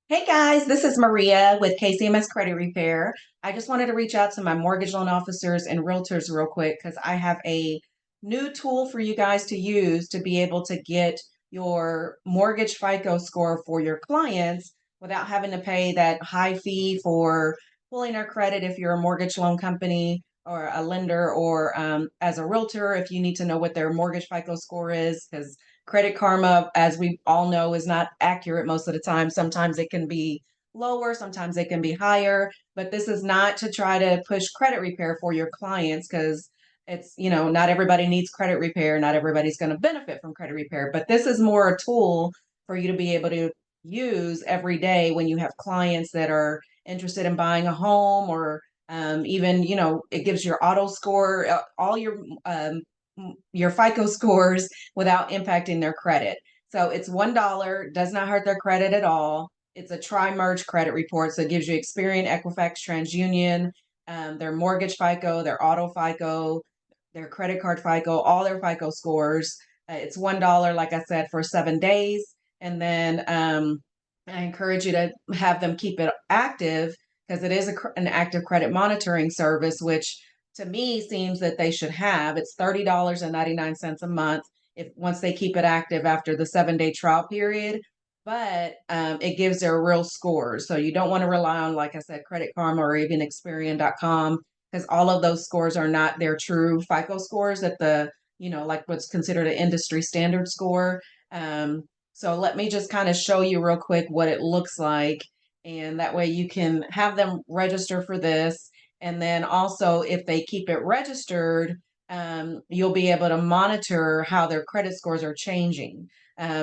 Hey guys, this is Maria with KCMS Credit Repair. I just wanted to reach out to my mortgage loan officers and realtors real quick because I have a new tool for you guys to use to be able to get your mortgage FICO score for your clients without having to pay that high fee for pulling their credit if you're a mortgage loan company or a lender or as a realtor if you need to know what their mortgage FICO score is because Credit Karma, as we all know, is not accurate most of the time. Sometimes it can be lower, sometimes it can be higher, but this is not to try to push credit repair for your clients because not everybody needs credit repair. Not everybody's going to benefit from credit repair, but this is more a tool for you to be able to use every day when you have clients that are interested in buying a home or even, it gives your auto score, all your FICO scores without impacting their credit. So it's $1, does not hurt their credit at all. It's a tri-merge credit report, so it gives you Experian, Equifax, TransUnion, their mortgage FICO, their auto FICO, their credit card FICO, all their FICO scores. It's $1, like I said, for 7 days, and then I encourage you to have them keep it active because it is an active credit monitoring service, which to me seems that they should have. It's $30.99 a month if once they keep it active after the 7 day trial period. But it gives their real scores. So you don't want to rely on, like I said, Credit Karma or even Experian.com because all of those scores are not their true FICO scores at like what's considered an industry standard score. So let me just kind of show you real quick what it looks like. And that way you can have them register for this. And then also, if they keep it registered, you'll be able to monitor how their credit scores are changing.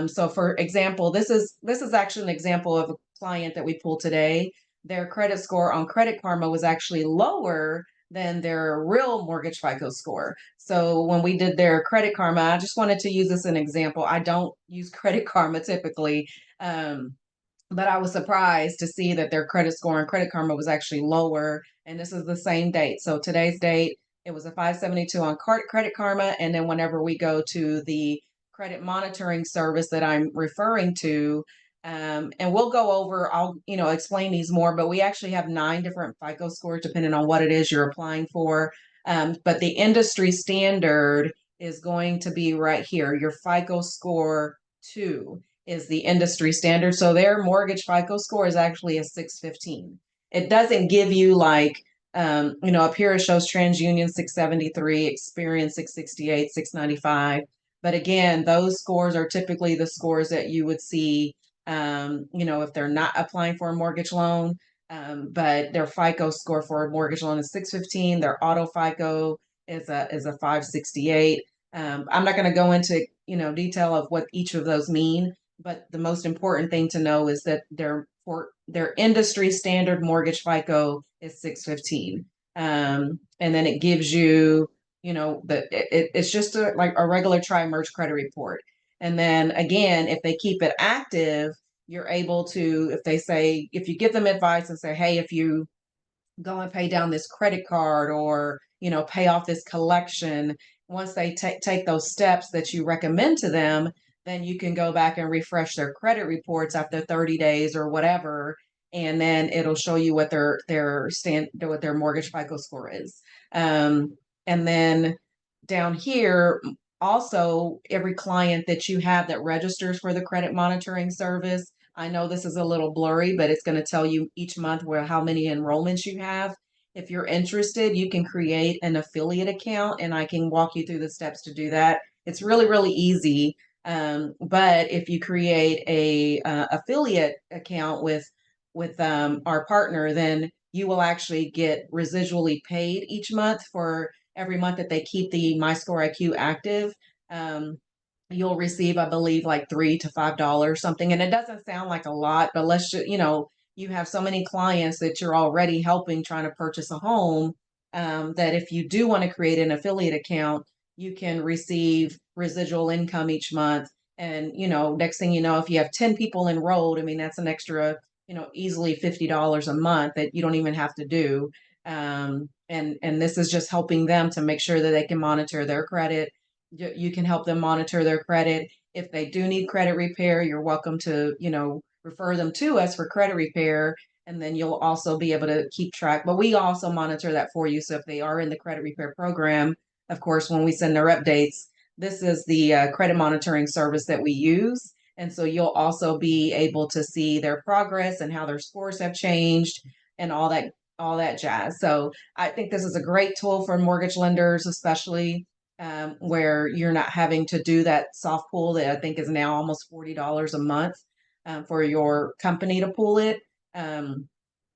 So, for example, this is actually an example of a client that we pulled today. Their credit score on Credit Karma was actually lower than their real mortgage FICO score. So when we did their Credit Karma, I just wanted to use this as an example. I don't use Credit Karma typically. But I was surprised to see that their credit score on Credit Karma was actually lower. And this is the same date. So today's date, it was a 572 on Credit Karma. And then whenever we go to the credit monitoring service that I'm referring to, and we'll go over, I'll, explain these more, but we actually have 9 different FICO scores depending on what it is you're applying for. But the industry standard is going to be right here, your FICO score 2 is the industry standard. So their mortgage FICO score is actually a 615. It doesn't give you up here it shows TransUnion 673, Experian 668, 695. But again, those scores are typically the scores that you would see, if they're not applying for a mortgage loan. But their FICO score for a mortgage loan is 615. Their auto FICO is a 568. I'm not going to go into detail of what each of those mean, but the most important thing to know is that their industry standard mortgage FICO is 615. And then it gives you, it's just like a regular tri-merge credit report. And then again, if they keep it active, you're able to, if you give them advice and say, hey, if you go and pay down this credit card or, pay off this collection, once they take those steps that you recommend to them, then you can go back and refresh their credit reports after 30 days or whatever, and then it'll show you what what their mortgage FICO score is. And then down here, also every client that you have that registers for the credit monitoring service, I know this is a little blurry, but it's going to tell you each month how many enrollments you have. If you're interested, you can create an affiliate account, and I can walk you through the steps to do that. It's really, really easy. But if you create a affiliate account with our partner, then you will actually get residually paid each month for every month that they keep the MyScoreIQ active. You'll receive, I believe, like $3 to $5 something. And it doesn't sound like a lot, but you have so many clients that you're already helping trying to purchase a home, that if you do want to create an affiliate account, you can receive residual income each month. And, next thing you know, if you have 10 people enrolled, I mean, that's an extra, easily $50 a month that you don't even have to do. And this is just helping them to make sure that they can monitor their credit. You can help them monitor their credit. If they do need credit repair, you're welcome to, refer them to us for credit repair. And then you'll also be able to keep track. But we also monitor that for you. So if they are in the credit repair program, of course, when we send their updates, this is the credit monitoring service that we use. And so you'll also be able to see their progress and how their scores have changed and all that jazz. So I think this is a great tool for mortgage lenders, especially where you're not having to do that soft pull that I think is now almost $40 a month for your company to pull it. Um,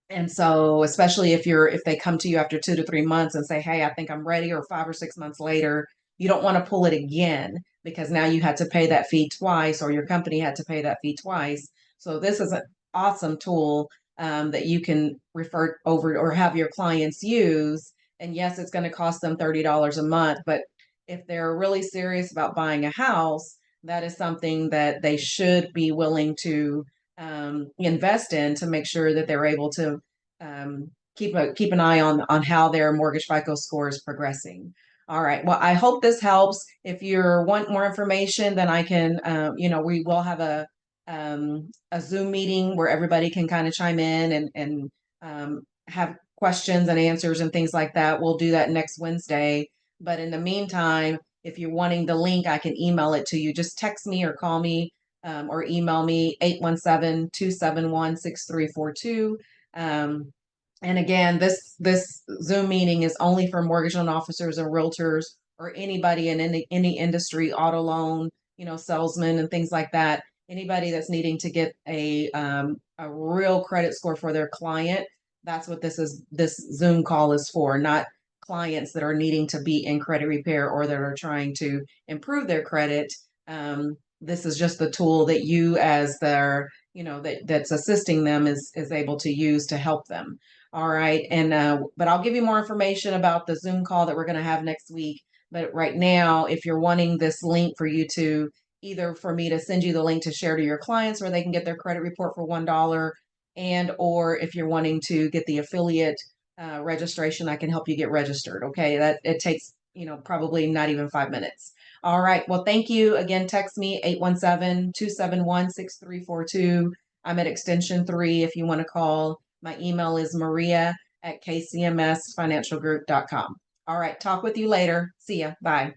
and so, especially if they come to you after 2 to 3 months and say, "Hey, I think I'm ready," or 5 or 6 months later, you don't want to pull it again because now you had to pay that fee twice, or your company had to pay that fee twice. So this is an awesome tool that you can refer over or have your clients use. And yes, it's going to cost them $30 a month, but if they're really serious about buying a house, that is something that they should be willing to invest in to make sure that they're able to keep an eye on how their mortgage FICO score is progressing. All right. Well, I hope this helps. If you want more information, then I can, we will have a Zoom meeting where everybody can kind of chime in and have questions and answers and things like that. We'll do that next Wednesday. But in the meantime, if you're wanting the link, I can email it to you. Just text me or call me or email me 817-271-6342. And again, this Zoom meeting is only for mortgage loan officers and realtors or anybody in any industry, auto loan, salesmen and things like that. Anybody that's needing to get a real credit score for their client. That's what this Zoom call is for, not clients that are needing to be in credit repair or that are trying to improve their credit. This is just the tool that you as their, that's assisting them is able to use to help them. All right. And but I'll give you more information about the Zoom call that we're going to have next week. But right now, if you're wanting this link for you to either for me to send you the link to share to your clients where they can get their credit report for $1, and or if you're wanting to get the affiliate registration, I can help you get registered. Okay. That it takes, probably not even 5 minutes. All right. Well, thank you again. Text me 817-271-6342. I'm at extension 3 if you want to call. My email is maria@kcmsfinancialgroup.com. All right. Talk with you later. See ya. Bye.